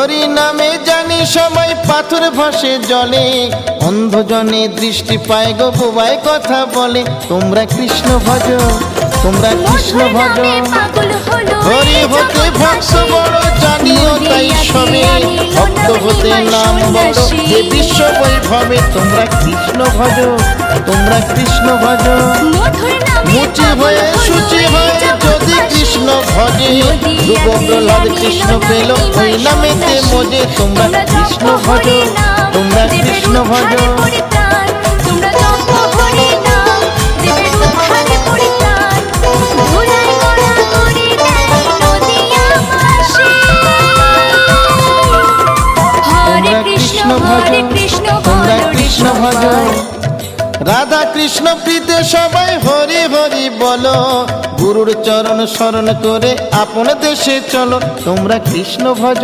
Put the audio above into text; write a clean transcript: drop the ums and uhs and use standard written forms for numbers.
হরি নামে জানি সবাই পাথর ভাসে জলে, অন্ধজনে দৃষ্টি পায় গো বোবায় কথা বলে। তোমরা কৃষ্ণ ভজ, তোমরা কৃষ্ণ ভজ। হরি হতে ভক্ত বড় জানিও তাই সবে, ভক্ত হতে নাম বড় যে বিশ্ব বৈভবে। তোমরা কৃষ্ণ ভজ, তোমরা কৃষ্ণ ভজ। মুচি হয়ে সূচি হয়ে যদি কৃষ্ণ ভজে, ধ্রুব প্রহ্লাদ কৃষ্ণ পেল ওই নামেতে মজে। তোমরা কৃষ্ণ ভজ, তোমরা কৃষ্ণ ভজ। কৃষ্ণ ভজ, তোমরা কৃষ্ণ ভজ। রাধা কৃষ্ণ প্রীতে সবাই হরি হরি বলো, গুরুর চরণ শরণ করে আপন দেশে চলো। তোমরা কৃষ্ণ ভজ।